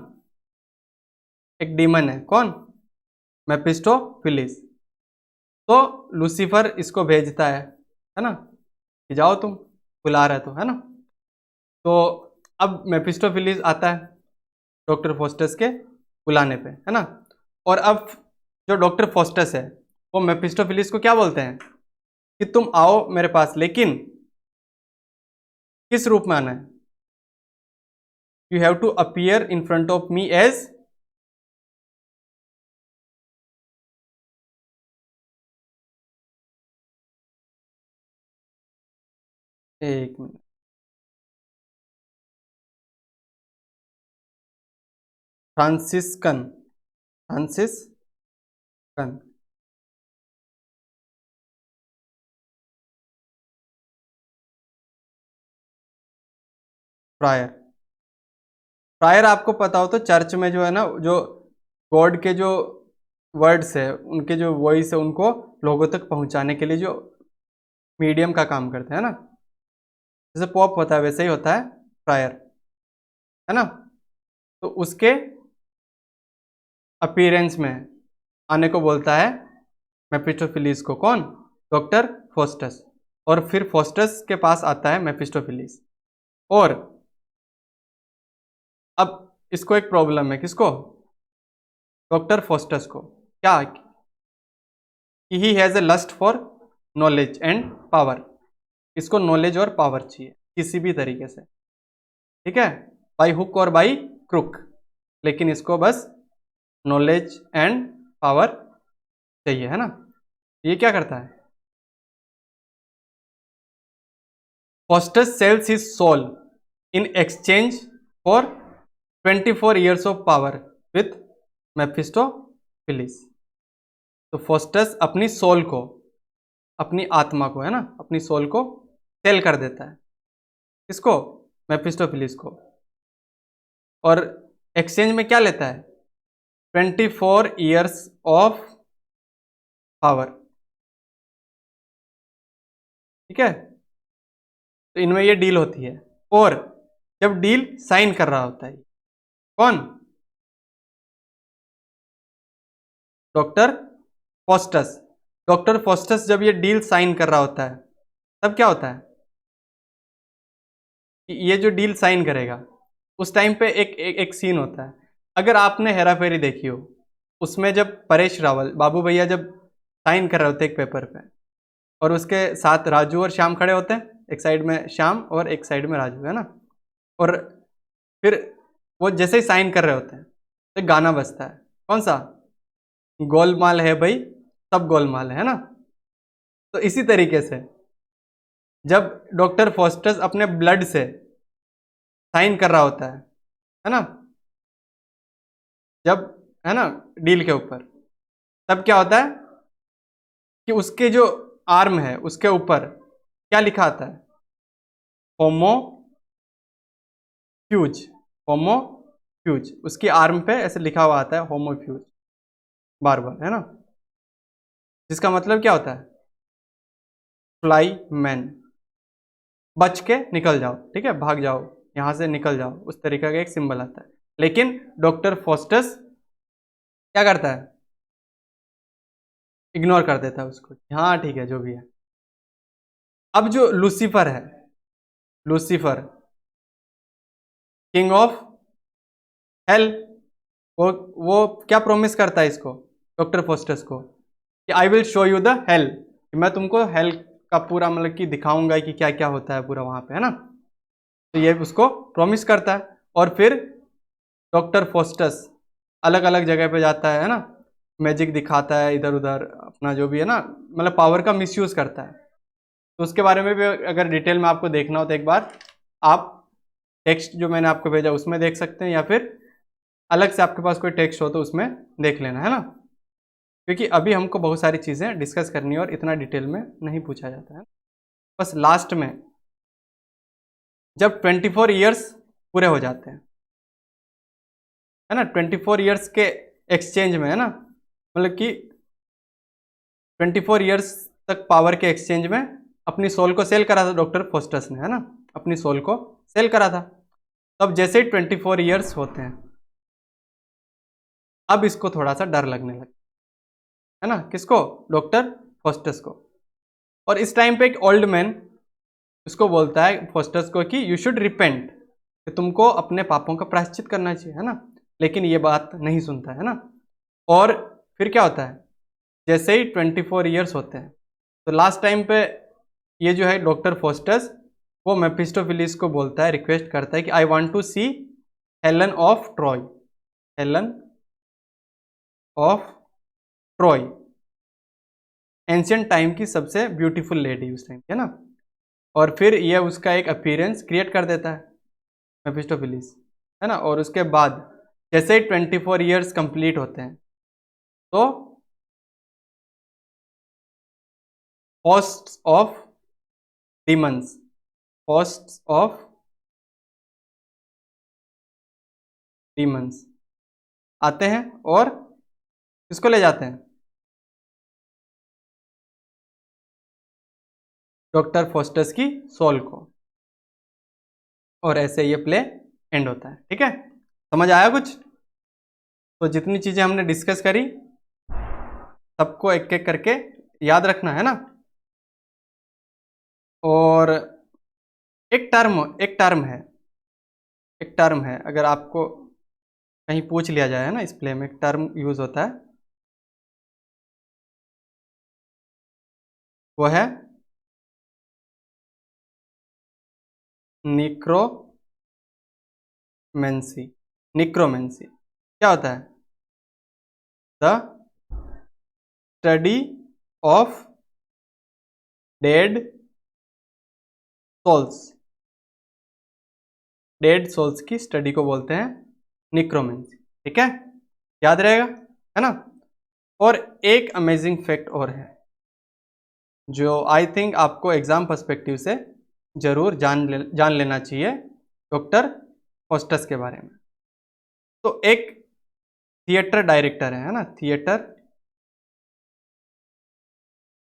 एक डीमन है, कौन? मेपिस्टोफिलिस। तो लूसीफर इसको भेजता है ना, कि जाओ तुम, बुला रहे तो, है ना। तो अब मेपिस्टोफिलिस आता है डॉक्टर फॉस्टस के बुलाने पे, है ना। और अब जो डॉक्टर फॉस्टस है वो मेपिस्टोफिलिस को क्या बोलते हैं कि तुम आओ मेरे पास, लेकिन किस रूप में आना है? You have to appear in front of me as, एक मिनट, फ्रांसिस्कन, फ्रांसिस्कन प्रायर। प्रायर आपको पता हो तो चर्च में जो है ना, जो गॉड के जो वर्ड्स है, उनके जो वॉइस है, उनको लोगों तक पहुंचाने के लिए जो मीडियम का काम करते हैं ना, जैसे पॉप होता है वैसे ही होता है प्रायर, है ना। तो उसके अपीयरेंस में आने को बोलता है मेपिस्टोफिलिस को, कौन? Doctor Faustus. और फिर फॉस्टस के पास आता है मेपिस्टोफिलिस, और अब इसको एक प्रॉब्लम है, किसको? डॉक्टर फॉस्टस को, क्या? कि he has a lust for knowledge and power, इसको नॉलेज और पावर चाहिए किसी भी तरीके से, ठीक है, बाई हुक और बाई क्रुक, लेकिन इसको बस नॉलेज एंड पावर चाहिए, है ना। ये क्या करता है? Faustus sells his soul in exchange for 24 years of power with Mephistopheles. तो फॉस्टस अपनी सोल को, अपनी आत्मा को, है ना, अपनी सोल को सेल कर देता है, किसको? मेफिस्टोफिलिस को। और एक्सचेंज में क्या लेता है? 24 years ऑफ पावर, ठीक है। तो इनमें ये डील होती है, और जब डील साइन कर रहा होता है, कौन? Doctor Faustus. डॉक्टर फॉस्टस जब ये डील साइन कर रहा होता है, तब क्या होता है कि ये जो डील साइन करेगा उस टाइम पे एक सीन होता है। अगर आपने हेरा फेरी देखी हो, उसमें जब परेश रावल, बाबू भैया, जब साइन कर रहे होते एक पेपर पे, और उसके साथ राजू और श्याम खड़े होते हैं, एक साइड में श्याम और एक साइड में राजू, है ना। और फिर वो जैसे ही साइन कर रहे होते हैं तो एक गाना बजता है, कौन सा? गोलमाल है भाई, सब गोलमाल है ना। तो इसी तरीके से जब डॉक्टर फॉस्टस अपने ब्लड से साइन कर रहा होता है ना, जब, है ना, डील के ऊपर, तब क्या होता है कि उसके जो आर्म है उसके ऊपर क्या लिखा आता है, होमोफ्यूज, होमोफ्यूज, उसकी आर्म पे ऐसे लिखा हुआ आता है होमोफ्यूज बार बार, है ना, जिसका मतलब क्या होता है, फ्लाई मैन, बच के निकल जाओ, ठीक है, भाग जाओ, यहां से निकल जाओ, उस तरीके का एक सिंबल आता है। लेकिन डॉक्टर फोस्टस क्या करता है, इग्नोर कर देता है उसको, हाँ ठीक है जो भी है। अब जो लूसीफर है, लूसीफर किंग ऑफ हेल, वो क्या प्रॉमिस करता है इसको, डॉक्टर फोस्टस को, कि I will show you the hell, मैं तुमको हेल का पूरा मतलब कि दिखाऊंगा कि क्या क्या होता है पूरा वहां पे, है ना। तो ये उसको प्रॉमिस करता है, और फिर डॉक्टर फोस्टस अलग अलग जगह पे जाता है ना, मैजिक दिखाता है इधर उधर, अपना जो भी है ना, मतलब पावर का मिसयूज करता है। तो उसके बारे में भी अगर डिटेल में आपको देखना हो तो एक बार आप टेक्स्ट जो मैंने आपको भेजा उसमें देख सकते हैं, या फिर अलग से आपके पास कोई टेक्स्ट हो तो उसमें देख लेना, है ना, क्योंकि अभी हमको बहुत सारी चीज़ें डिस्कस करनी है और इतना डिटेल में नहीं पूछा जाता है। बस लास्ट में जब 24 ईयर्स पूरे हो जाते हैं, है ना, 24 ईयर्स के एक्सचेंज में, है ना, मतलब कि 24 ईयर्स तक पावर के एक्सचेंज में अपनी सोल को सेल करा था डॉक्टर फोस्टस ने, है ना, अपनी सोल को सेल करा था। तब जैसे ही 24 ईयर्स होते हैं, अब इसको थोड़ा सा डर लगने लगा, है ना, किसको, डॉक्टर फोस्टस को। और इस टाइम पे एक ओल्ड मैन उसको बोलता है फोस्टस को कि यू शुड रिपेंट, कि तुमको अपने पापों का प्रायश्चित करना चाहिए, है ना, लेकिन ये बात नहीं सुनता, है ना। और फिर क्या होता है, जैसे ही 24 ईयर्स होते हैं, तो लास्ट टाइम पे ये जो है डॉक्टर फोस्टस, वो मेफिस्टोफिलिस को बोलता है, रिक्वेस्ट करता है कि I want to see Helen of Troy, Helen of Troy, ancient time की सबसे ब्यूटीफुल लेडी उस टाइम, है ना। और फिर ये उसका एक अपीयरेंस क्रिएट कर देता है मेफिस्टोफिलिस, है ना। और उसके बाद जैसे ही 24 ईयर्स कंप्लीट होते हैं, तो hosts of demons, hosts of demons आते हैं और किसको ले जाते हैं, डॉक्टर फोस्टस की सोल को, और ऐसे ये प्ले एंड होता है, ठीक है। समझ आया कुछ? तो जितनी चीजें हमने डिस्कस करी सबको एक एक करके याद रखना है ना। और एक टर्म है, एक टर्म है, अगर आपको कहीं पूछ लिया जाए, है ना, इस प्ले में एक टर्म यूज होता है, वो है निक्रोमेंसी। निक्रोमेंसी क्या होता है, the study of dead souls, dead souls की स्टडी को बोलते हैं निक्रोमेंसी, ठीक है, याद रहेगा, है ना। और एक अमेजिंग फैक्ट और है जो आई थिंक आपको एग्जाम पर्सपेक्टिव से जरूर जान लेना चाहिए डॉक्टर फोस्टस के बारे में। तो एक थिएटर डायरेक्टर है ना, थिएटर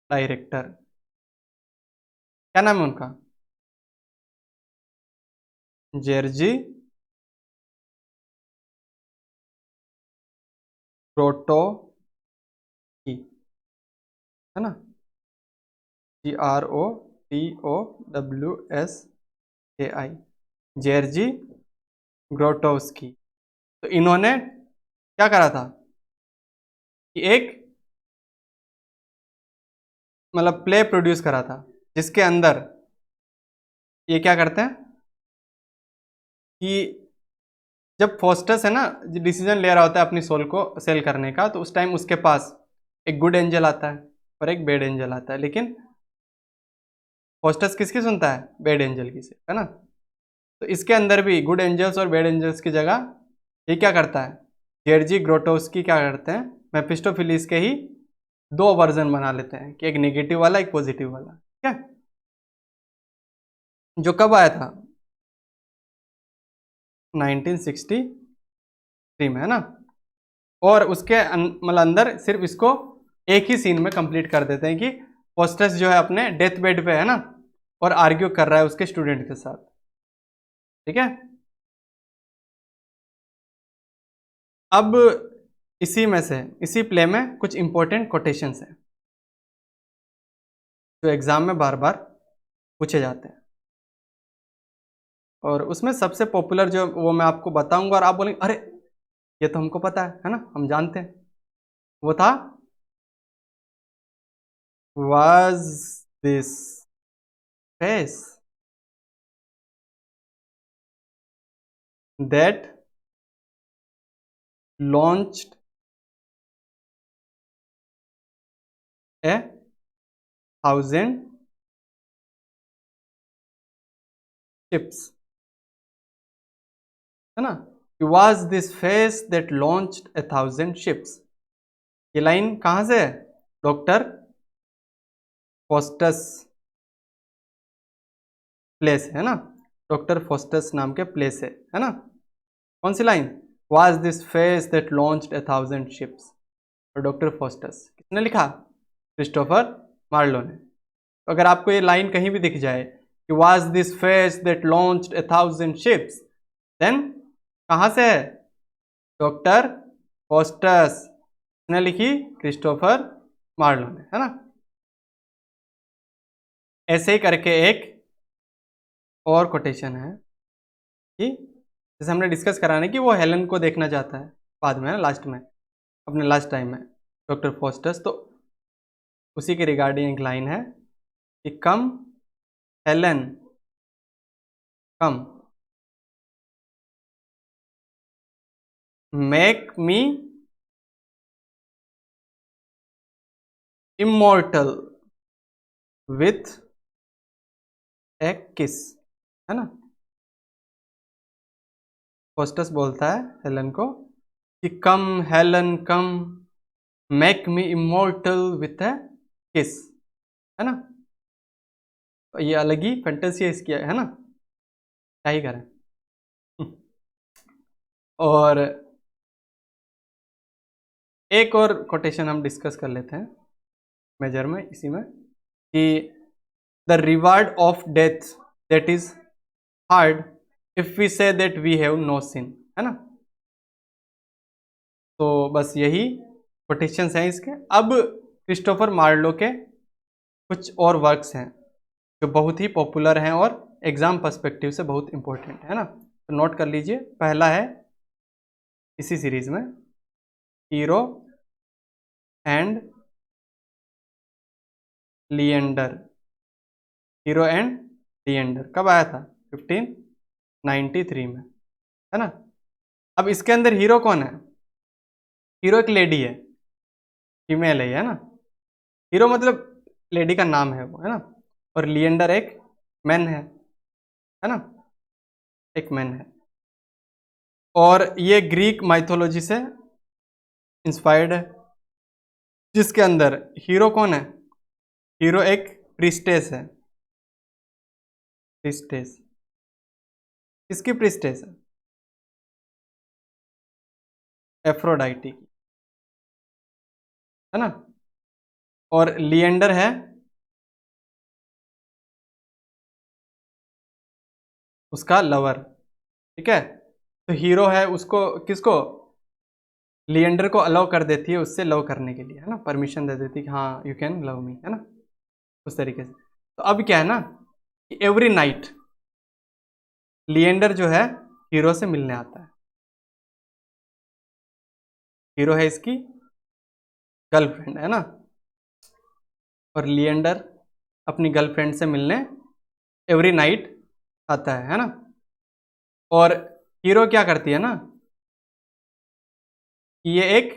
डायरेक्टर, क्या नाम है उनका, जेर्जी ग्रोटोकी, है ना, GROTOWSKI, जेर्जी ग्रोटोस्की। तो इन्होंने क्या करा था कि एक मतलब प्ले प्रोड्यूस करा था, जिसके अंदर ये क्या करते हैं कि जब फोस्टस है ना डिसीजन ले रहा होता है अपनी सोल को सेल करने का, तो उस टाइम उसके पास एक गुड एंजल आता है और एक बैड एंजल आता है, लेकिन फोस्टस किसकी सुनता है, बैड एंजल की से, है ना। तो इसके अंदर भी गुड एंजल्स और बैड एंजल्स की जगह ये क्या करता है, जेर्जी ग्रोटोव्स्की क्या करते हैं, मेफिस्टोफिलिस के ही दो वर्जन बना लेते हैं कि एक नेगेटिव वाला एक पॉजिटिव वाला, ठीक है, जो कब आया था 1963 में, है ना। और उसके मतलब अंदर सिर्फ इसको एक ही सीन में कंप्लीट कर देते हैं कि फोस्टस जो है अपने डेथ बेड पे है ना, और आर्ग्यू कर रहा है उसके स्टूडेंट के साथ, ठीक है। अब इसी में से, इसी प्ले में कुछ इंपॉर्टेंट कोटेशंस हैं जो एग्जाम में बार बार पूछे जाते हैं, और उसमें सबसे पॉपुलर जो वो मैं आपको बताऊंगा और आप बोलेंगे अरे ये तो हमको पता है ना, हम जानते हैं। वो था, was this face that launched A 1000 ships, है ना। Was this face that launched 1000 ships, ये लाइन कहां से है, डॉक्टर फोस्टस प्लेस है ना, डॉक्टर फोस्टस नाम के प्लेस है ना। कौन सी line, was this face that launched 1000 ships, और डॉक्टर फोस्टस किसने लिखा, क्रिस्टोफर मार्लो ने। तो अगर आपको ये लाइन कहीं भी दिख जाए कि was this face that launched 1000 ships, then कहां से है, डॉक्टर फोस्टस ने लिखी, क्रिस्टोफर मार्लो ने, है ना। ऐसे ही करके एक और कोटेशन है कि जैसे हमने डिस्कस करा ना कि वो हेलन को देखना चाहता है बाद में, लास्ट में, अपने लास्ट टाइम में, डॉक्टर फोस्टस, तो उसी के रिगार्डिंग एक लाइन है कि come Helen come make me immortal with a kiss, है ना। फोस्टस बोलता है हेलन को कि come Helen come make me immortal with a kiss, है ना। तो ये अलग ही फैंटेसी है इसकी, है ना, क्या ही करें। और एक और कोटेशन हम डिस्कस कर लेते हैं मेजर में, इसी में, कि the reward of death that is hard if we say that we have no sin, है ना। तो बस यही कोटेशंस हैं इसके। अब क्रिस्टोफर मार्लो के कुछ और वर्क्स हैं जो बहुत ही पॉपुलर हैं और एग्जाम पर्सपेक्टिव से बहुत इंपॉर्टेंट है ना, तो नोट कर लीजिए। पहला है इसी सीरीज में, hero and Leander, hero and Leander कब आया था, 1593 में, है ना। अब इसके अंदर हीरो कौन है, हीरो एक लेडी है, फीमेल है ना। हीरो मतलब लेडी का नाम है वो, है ना। और लिएंडर एक मैन है ना, एक मैन है। और ये ग्रीक माइथोलॉजी से इंस्पायर्ड है, जिसके अंदर हीरो कौन है, हीरो एक प्रिस्टेस है, प्रिस्टेस, किसकी प्रिस्टेस है, एफ्रोडाइटी की, है ना। और लिएंडर है उसका लवर, ठीक है। तो हीरो है उसको, किसको, लिएंडर को अलाउ कर देती है उससे लव करने के लिए, है ना, परमिशन दे देती है कि हाँ यू कैन लव मी, है ना, उस तरीके से। तो अब क्या है ना कि एवरी नाइट लिएंडर जो है हीरो से मिलने आता है, हीरो है इसकी गर्लफ्रेंड, है ना। और लिएंडर अपनी गर्लफ्रेंड से मिलने एवरी नाइट आता है ना। और हीरो क्या करती है ना, कि ये एक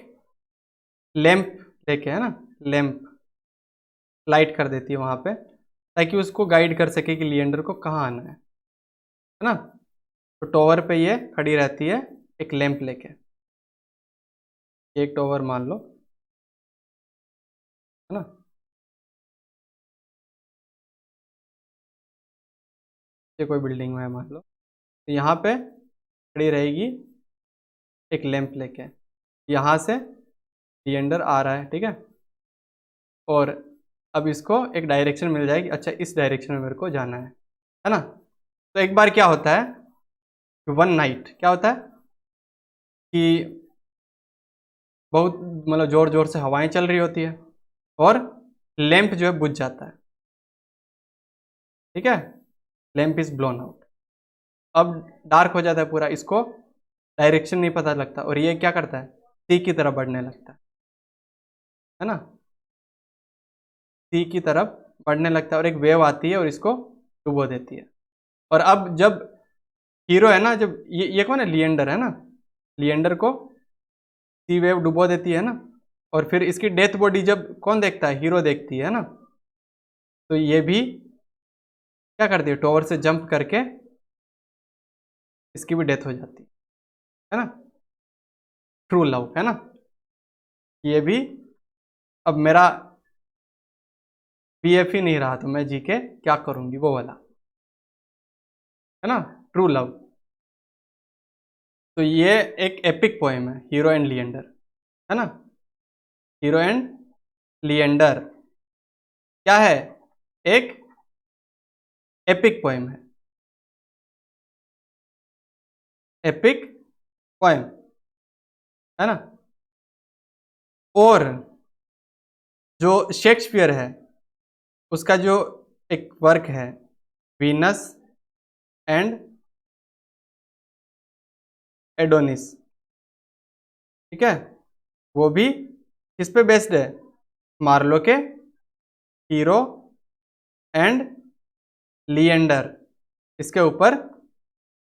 लैंप लेके, है ना, लैंप लाइट कर देती है वहां पे, ताकि उसको गाइड कर सके कि लिएंडर को कहाँ आना है ना। तो टॉवर पे ये खड़ी रहती है एक लैंप लेके, एक टॉवर मान लो, है ना, ये कोई बिल्डिंग है मान लो, तो यहाँ पे खड़ी रहेगी एक लैंप लेके, यहाँ से लिएंडर आ रहा है, ठीक है, और अब इसको एक डायरेक्शन मिल जाएगी, अच्छा इस डायरेक्शन में मेरे को जाना है ना। तो एक बार क्या होता है, वन नाइट क्या होता है कि बहुत मतलब जोर जोर से हवाएं चल रही होती है और लैंप जो है बुझ जाता है, ठीक है, लैंप इज ब्लोन आउट। अब डार्क हो जाता है पूरा, इसको डायरेक्शन नहीं पता लगता और ये क्या करता है, सी की तरफ बढ़ने लगता है ना, सी की तरफ बढ़ने लगता है और एक वेव आती है और इसको डुबो देती है। और अब जब हीरो है ना, जब ये कौन है, लिएंडर है ना, लिएंडर को सी वेव डुबो देती है ना, और फिर इसकी डेथ बॉडी जब कौन देखता है, हीरो देखती है ना, तो ये भी क्या करती है, टॉवर से जंप करके इसकी भी डेथ हो जाती है ना। ट्रू लव है ना, ये भी अब मेरा बीएफ ही नहीं रहा तो मैं जी के क्या करूंगी, वो वाला है ना, ट्रू लव। तो ये एक एपिक पोएम है, हीरो एंड लिएंडर, है ना, हीरो एंड लिएंडर क्या है, एक एपिक पोएम है, एपिक पोएम, है ना। और जो शेक्सपियर है उसका जो एक वर्क है, वीनस एंड एडोनिस, ठीक है, वो भी किस पे बेस्ड है, मार्लो के हीरो एंड लिएंडर, इसके ऊपर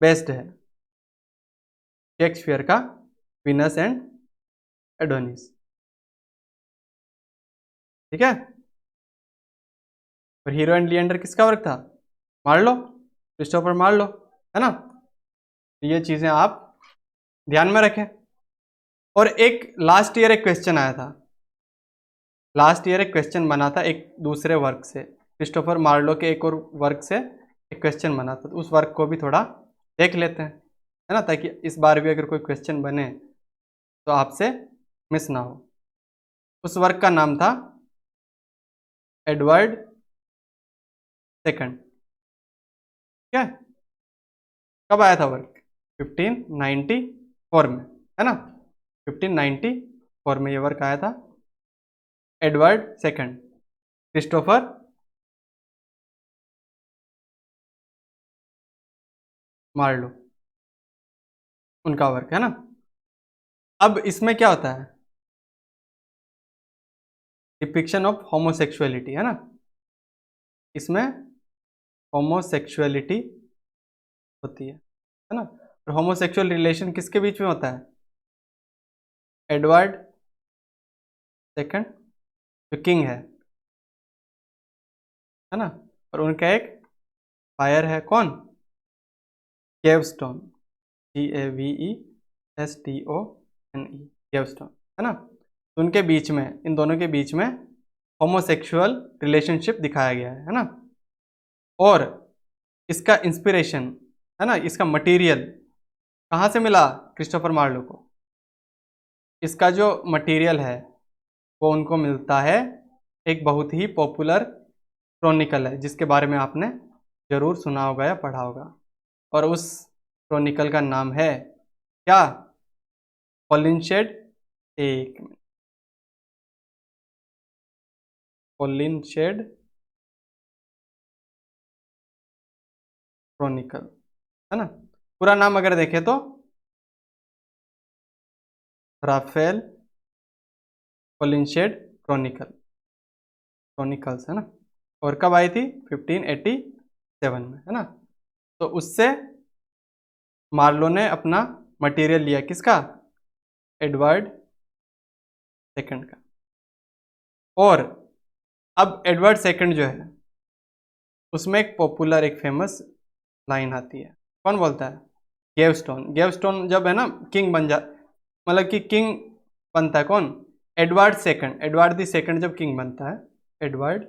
बेस्ड है शेक्सपियर का वीनस एंड एडोनिस, ठीक है। और हीरो एंड लिएंडर किसका वर्क था, मार्लो, क्रिस्टोफर मार्लो, है ना। ये चीजें आप ध्यान में रखें। और एक लास्ट ईयर एक क्वेश्चन आया था, लास्ट ईयर एक क्वेश्चन बना था एक दूसरे वर्क से, क्रिस्टोफर मार्लो के एक और वर्क से एक क्वेश्चन बना था, तो उस वर्क को भी थोड़ा देख लेते हैं, है ना, ताकि इस बार भी अगर कोई क्वेश्चन बने तो आपसे मिस ना हो। उस वर्क का नाम था एडवर्ड सेकंड, ठीक है। कब आया था वर्क, 1594 में, है ना, 1594 में ये वर्क आया था, एडवर्ड सेकंड, क्रिस्टोफर मार्लो, उनका वर्क है ना। अब इसमें क्या होता है, डिपिक्शन ऑफ होमोसेक्सुअलिटी, है ना, इसमें होमोसेक्सुअलिटी होती है ना। और होमोसेक्सुअल रिलेशन किसके बीच में होता है, एडवर्ड सेकंड जो किंग है ना, और उनका एक फायर है, कौन, गेवस्टोन, GAVESTONE, गेवस्टोन, है ना। तो उनके बीच में, इन दोनों के बीच में होमोसेक्सुअल रिलेशनशिप दिखाया गया है ना। और इसका इंस्पिरेशन, है ना, इसका मटेरियल कहाँ से मिला क्रिस्टोफर मार्लो को, इसका जो मटेरियल है वो उनको मिलता है, एक बहुत ही पॉपुलर क्रॉनिकल है जिसके बारे में आपने जरूर सुना होगा या पढ़ा होगा, और उस क्रॉनिकल का नाम है क्या, होलिनशेड, एक मिनट, होलिनशेड क्रॉनिकल, है ना। पूरा नाम अगर देखें तो राफेल होलिनशेड क्रॉनिकल्स, है ना। और कब आई थी, 1587 में, है ना। तो उससे मार्लो ने अपना मटेरियल लिया, किसका, एडवर्ड सेकंड का। और अब एडवर्ड सेकंड जो है उसमें एक पॉपुलर एक फेमस लाइन आती है, कौन बोलता है, गेवस्टोन, गेवस्टोन जब है ना किंग बन जा, मतलब कि किंग बनता है कौन? Edward second. Edward the second जब किंग बनता है, एडवर्ड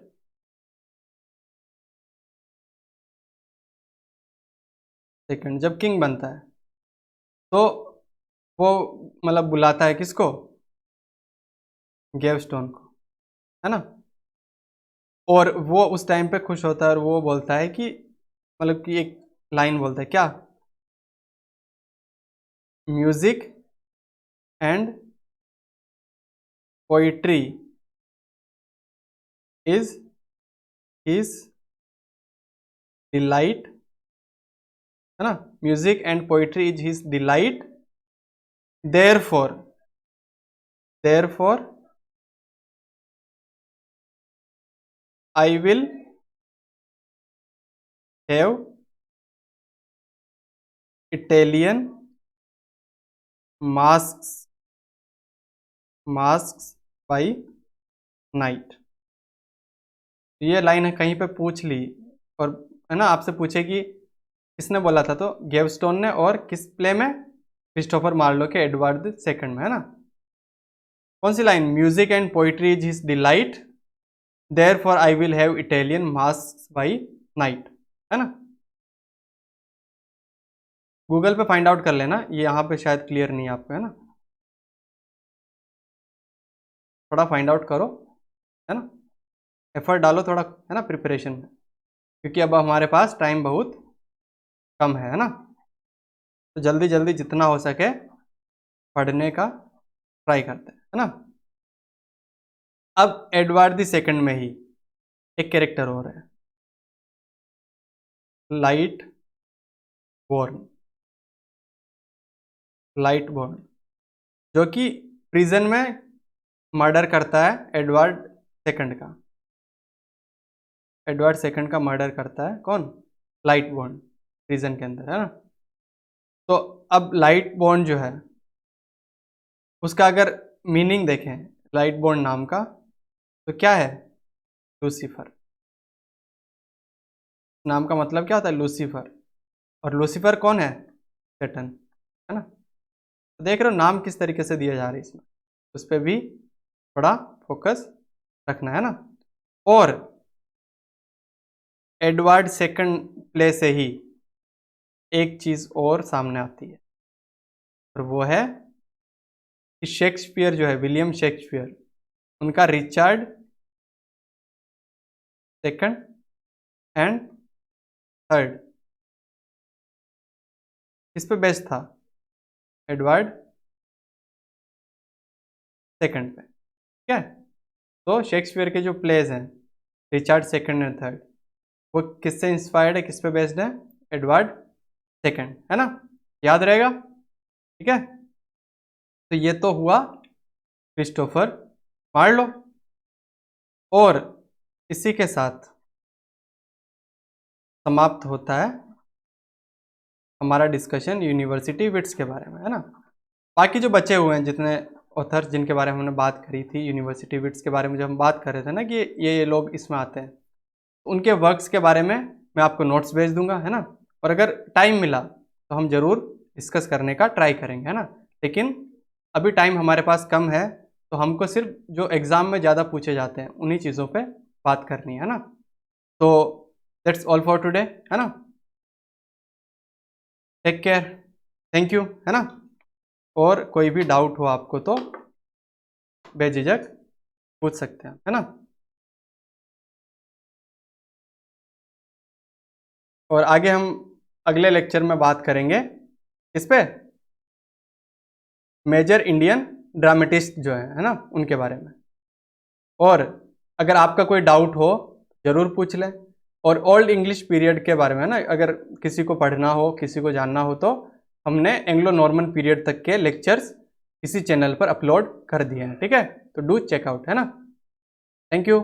सेकंड जब किंग बनता है तो वो मतलब बुलाता है किसको? गेवस्टोन को, है ना। और वो उस टाइम पे खुश होता है और वो बोलता है कि मतलब कि एक लाइन बोलता है क्या? Music and poetry is his delight, है ना। Music and poetry is his delight, therefore therefore I will have Italian masques by night. ये लाइन है कहीं पे पूछ ली और, है ना, आपसे पूछे कि किसने बोला था, तो गेवस्टोन ने, और किस प्ले में? क्रिस्टोफर मार्लो के एडवर्ड सेकंड में, है ना। कौन सी line? Music and poetry is his delight, therefore I will have Italian masques by night, है ना। गूगल पे फाइंड आउट कर लेना, ये यहाँ पे शायद क्लियर नहीं है आपको, है ना। थोड़ा फाइंड आउट करो, है ना, एफर्ट डालो थोड़ा, है ना, प्रिपरेशन में, क्योंकि अब हमारे पास टाइम बहुत कम है ना। तो जल्दी जल्दी जितना हो सके पढ़ने का ट्राई करते हैं, है ना। अब एडवर्ड द सेकंड में ही एक कैरेक्टर और है, लाइट बोर्न। लाइट बोर्न जो कि प्रिजन में मर्डर करता है एडवर्ड सेकंड का। एडवर्ड सेकंड का मर्डर करता है कौन? लाइट बोर्न, प्रिजन के अंदर, है ना। तो अब लाइट बोर्न जो है उसका अगर मीनिंग देखें लाइट बोर्न नाम का, तो क्या है? लूसीफर। नाम का मतलब क्या होता है? लूसीफर। और लूसीफर कौन है? सैटर्न, है ना। तो देख रहे हो नाम किस तरीके से दिया जा रहा है इसमें, उस पर भी थोड़ा फोकस रखना, है ना। और एडवर्ड सेकंड प्ले से ही एक चीज और सामने आती है, और वो है कि शेक्सपियर जो है, विलियम शेक्सपियर, उनका रिचर्ड सेकंड एंड थर्ड किस पे बेस्ड था? एडवर्ड सेकंड पे, ठीक है। तो शेक्सपियर के जो प्लेज हैं रिचर्ड सेकंड एंड थर्ड, वो किससे इंस्पायर्ड है, किस पे बेस्ड है? एडवर्ड सेकंड, है ना, याद रहेगा, ठीक है। तो ये तो हुआ क्रिस्टोफर मार्लो, और इसी के साथ समाप्त होता है हमारा डिस्कशन यूनिवर्सिटी विट्स के बारे में, है ना। बाकी जो बचे हुए हैं जितने ऑथर्स जिनके बारे में हमने बात करी थी यूनिवर्सिटी विट्स के बारे में, जब हम बात कर रहे थे ना कि ये लोग इसमें आते हैं, उनके वर्क्स के बारे में मैं आपको नोट्स भेज दूंगा, है ना। और अगर टाइम मिला तो हम जरूर डिस्कस करने का ट्राई करेंगे, है ना। लेकिन अभी टाइम हमारे पास कम है, तो हमको सिर्फ जो एग्ज़ाम में ज़्यादा पूछे जाते हैं उन्हीं चीज़ों पे बात करनी है ना। तो दैट्स ऑल फॉर टुडे, है ना। टेक केयर, थैंक यू, है ना। और कोई भी डाउट हो आपको तो बेझिझक पूछ सकते हैं, है ना। और आगे हम अगले लेक्चर में बात करेंगे इस पे मेजर इंडियन ड्रामेटिस्ट जो है ना, उनके बारे में। और अगर आपका कोई डाउट हो जरूर पूछ लें। और ओल्ड इंग्लिश पीरियड के बारे में, ना, अगर किसी को पढ़ना हो, किसी को जानना हो, तो हमने एंग्लो नॉर्मन पीरियड तक के लेक्चर्स इसी चैनल पर अपलोड कर दिए हैं, ठीक है। तो डू चेकआउट, है ना। Thank you.